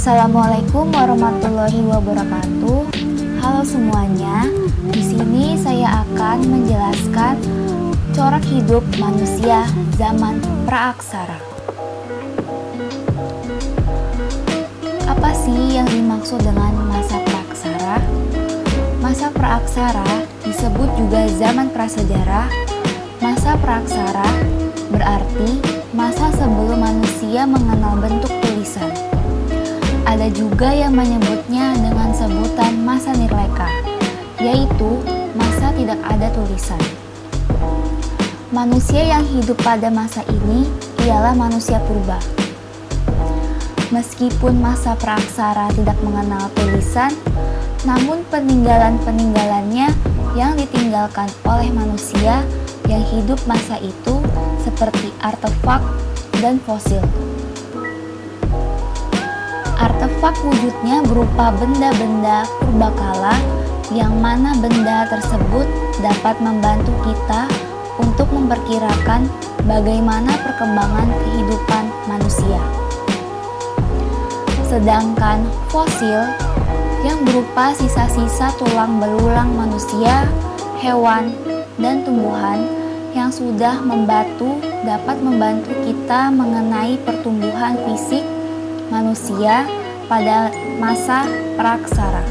Assalamualaikum warahmatullahi wabarakatuh. Halo semuanya. Di sini saya akan menjelaskan corak hidup manusia zaman praaksara. Apa sih yang dimaksud dengan masa praaksara? Masa praaksara disebut juga zaman prasejarah. Masa praaksara berarti masa sebelum manusia mengenal bentuk tulisan. Ada juga yang menyebutnya dengan sebutan masa nirleka, yaitu masa tidak ada tulisan. Manusia yang hidup pada masa ini ialah manusia purba. Meskipun masa praaksara tidak mengenal tulisan, namun peninggalan-peninggalannya yang ditinggalkan oleh manusia yang hidup masa itu seperti artefak dan fosil. Artefak wujudnya berupa benda-benda purbakala yang mana benda tersebut dapat membantu kita untuk memperkirakan bagaimana perkembangan kehidupan manusia. Sedangkan fosil yang berupa sisa-sisa tulang belulang manusia, hewan, dan tumbuhan yang sudah membatu dapat membantu kita mengenai pertumbuhan fisik manusia pada masa praaksara.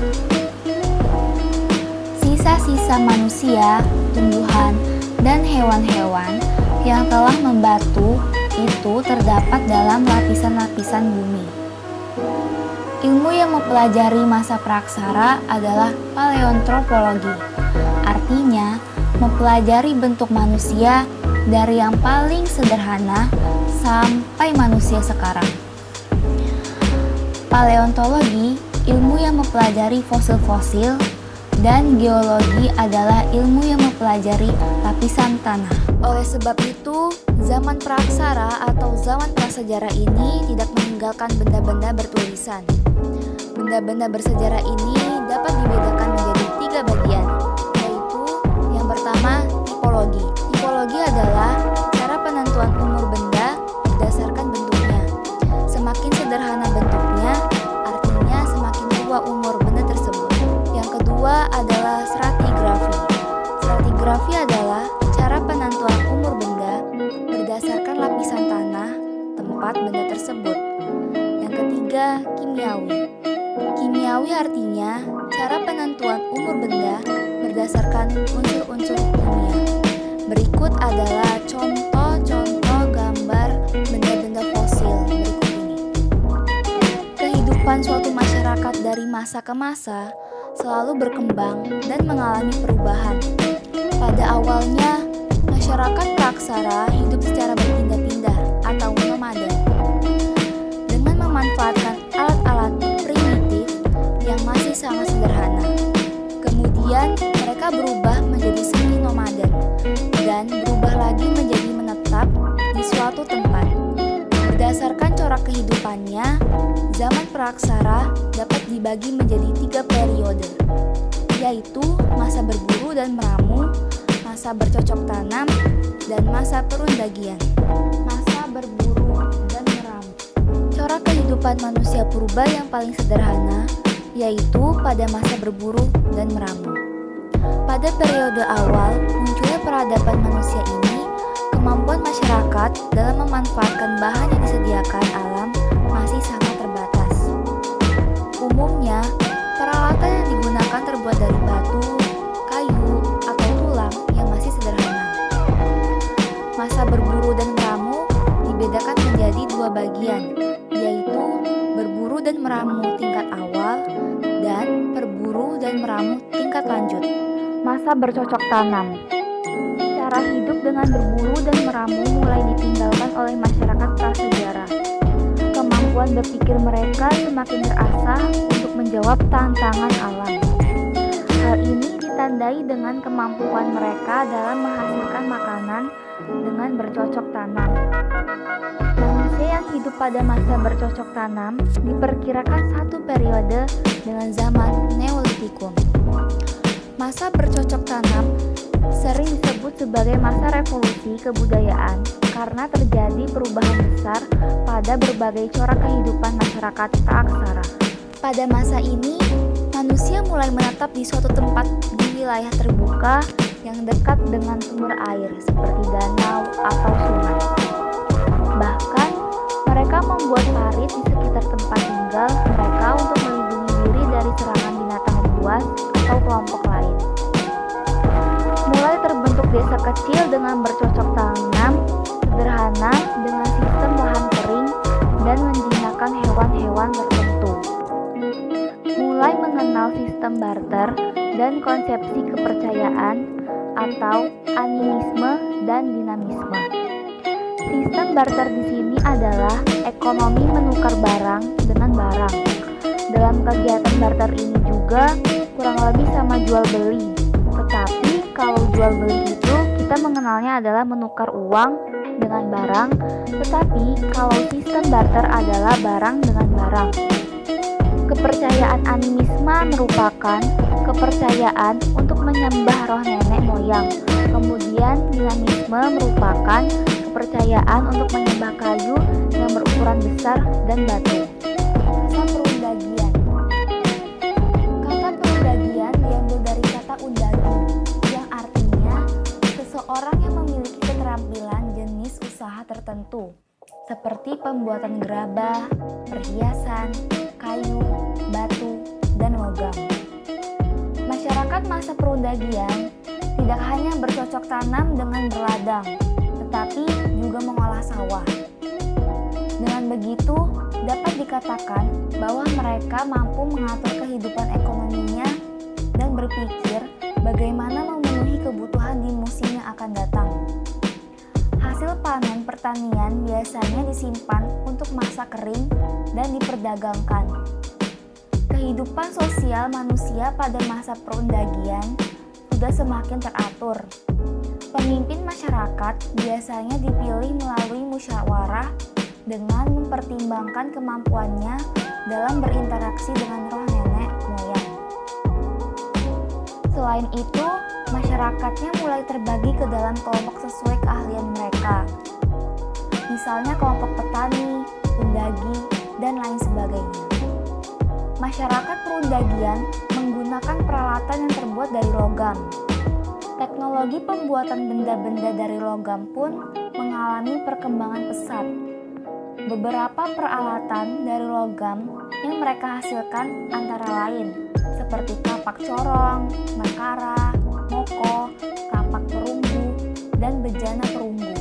Sisa-sisa manusia, tumbuhan, dan hewan-hewan yang telah membatu itu terdapat dalam lapisan-lapisan bumi. Ilmu yang mempelajari masa praaksara adalah paleontropologi. Artinya, mempelajari bentuk manusia dari yang paling sederhana sampai manusia sekarang. Paleontologi, ilmu yang mempelajari fosil-fosil, dan geologi adalah ilmu yang mempelajari lapisan tanah. Oleh sebab itu, zaman praaksara atau zaman prasejarah ini tidak meninggalkan benda-benda bertulisan. Benda-benda bersejarah ini dapat dibedakan menjadi 3 bagian, yaitu yang pertama, tipologi. Tipologi adalah cara penentuan umur benda berdasarkan bentuknya. Semakin sederhana bentuknya, artinya semakin tua umur benda tersebut. Yang kedua adalah stratigrafi. Stratigrafi adalah cara penentuan umur benda berdasarkan lapisan tanah tempat benda tersebut. Yang ketiga, kimiawi. Kimiawi artinya cara penentuan umur benda berdasarkan unsur-unsur kimia. Berikut adalah contoh-contoh gambar benda-benda fosil berikut ini. Kehidupan suatu masyarakat dari masa ke masa selalu berkembang dan mengalami perubahan. Pada awalnya, masyarakat praaksara hidup secara berpindah-pindah atau nomaden dengan memanfaatkan alat-alat primitif yang masih sangat sederhana. Kemudian, mereka berubah menjadi semi nomaden dan berubah lagi menjadi menetap di suatu tempat. Berdasarkan corak kehidupannya, zaman praaksara dapat dibagi menjadi 3 periode, yaitu masa berburu dan meramu, masa bercocok tanam, dan masa perundagian. Masa berburu dan meramu. Corak kehidupan manusia purba yang paling sederhana yaitu pada masa berburu dan meramu. Pada periode awal munculnya peradaban manusia ini, kemampuan masyarakat dalam memanfaatkan bahan yang disediakan alam masih sangat terbatas. Umumnya, peralatan yang digunakan terbuat dari batu, kayu, atau tulang yang masih sederhana. Masa berburu dan meramu dibedakan menjadi 2 bagian, yaitu berburu dan meramu tingkat awal dan berburu dan meramu tingkat lanjut. Masa bercocok tanam. Cara hidup dengan berburu dan meramu mulai ditinggalkan oleh masyarakat prasejarah. Kemampuan berpikir mereka semakin terasah untuk menjawab tantangan alam. Hal ini ditandai dengan kemampuan mereka dalam menghasilkan makanan dengan bercocok tanam. Manusia yang hidup pada masa bercocok tanam diperkirakan satu periode dengan zaman Neolitikum. Masa bercocok tanam sering disebut sebagai masa revolusi kebudayaan karena terjadi perubahan besar pada berbagai corak kehidupan masyarakat praaksara. Pada masa ini, manusia mulai menetap di suatu tempat di wilayah terbuka yang dekat dengan sumber air seperti danau atau sungai. Bahkan, mereka membuat parit di sekitar tempat tinggal mereka untuk melindungi diri dari serangan binatang buas atau kelompok lain. Mulai terbentuk desa kecil dengan bercocok tanam sederhana dengan sistem lahan kering dan menjinakkan hewan-hewan tertentu. Mulai mengenal sistem barter dan konsepsi kepercayaan atau animisme dan dinamisme. Sistem barter di sini adalah ekonomi menukar barang dengan barang. Dalam kegiatan barter ini juga kurang lebih sama jual beli. Tetapi kalau jual beli itu kita mengenalnya adalah menukar uang dengan barang, tetapi kalau sistem barter adalah barang dengan barang. Kepercayaan animisme merupakan kepercayaan untuk menyembah roh nenek moyang. Kemudian dinamisme merupakan kepercayaan untuk menyembah kayu yang berukuran besar dan batu. Kata perundagian. Kata perundagian diambil dari kata undagi, yang artinya seseorang yang memiliki keterampilan jenis usaha tertentu, seperti pembuatan gerabah, perhiasan, kayu, batu, dan logam. Masyarakat masa perundagian tidak hanya bercocok tanam dengan berladang, tetapi juga mengolah sawah. Dengan begitu, dapat dikatakan bahwa mereka mampu mengatur kehidupan ekonominya dan berpikir bagaimana memenuhi kebutuhan di musim yang akan datang. Hasil panen pertanian biasanya disimpan untuk masa kering dan diperdagangkan. Kehidupan sosial manusia pada masa perundagian sudah semakin teratur. Pemimpin masyarakat biasanya dipilih melalui musyawarah dengan mempertimbangkan kemampuannya dalam berinteraksi dengan roh nenek moyang. Selain itu, masyarakatnya mulai terbagi ke dalam kelompok sesuai keahlian mereka. Misalnya kelompok petani, undagi, dan lain sebagainya. Masyarakat perundagian menggunakan peralatan yang terbuat dari logam. Teknologi pembuatan benda-benda dari logam pun mengalami perkembangan pesat. Beberapa peralatan dari logam yang mereka hasilkan antara lain seperti kapak corong, makara, moko, kapak perunggu, dan bejana perunggu.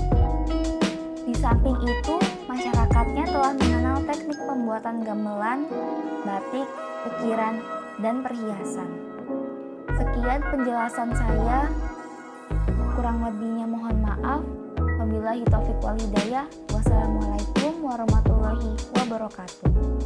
Di samping itu, masyarakatnya telah mengenal teknik pembuatan gamelan, batik, ukiran, dan perhiasan. Sekian penjelasan saya. Kurang lebihnya mohon maaf. Wabillahi taufiq wal hidayah. Wassalamualaikum warahmatullahi wabarakatuh.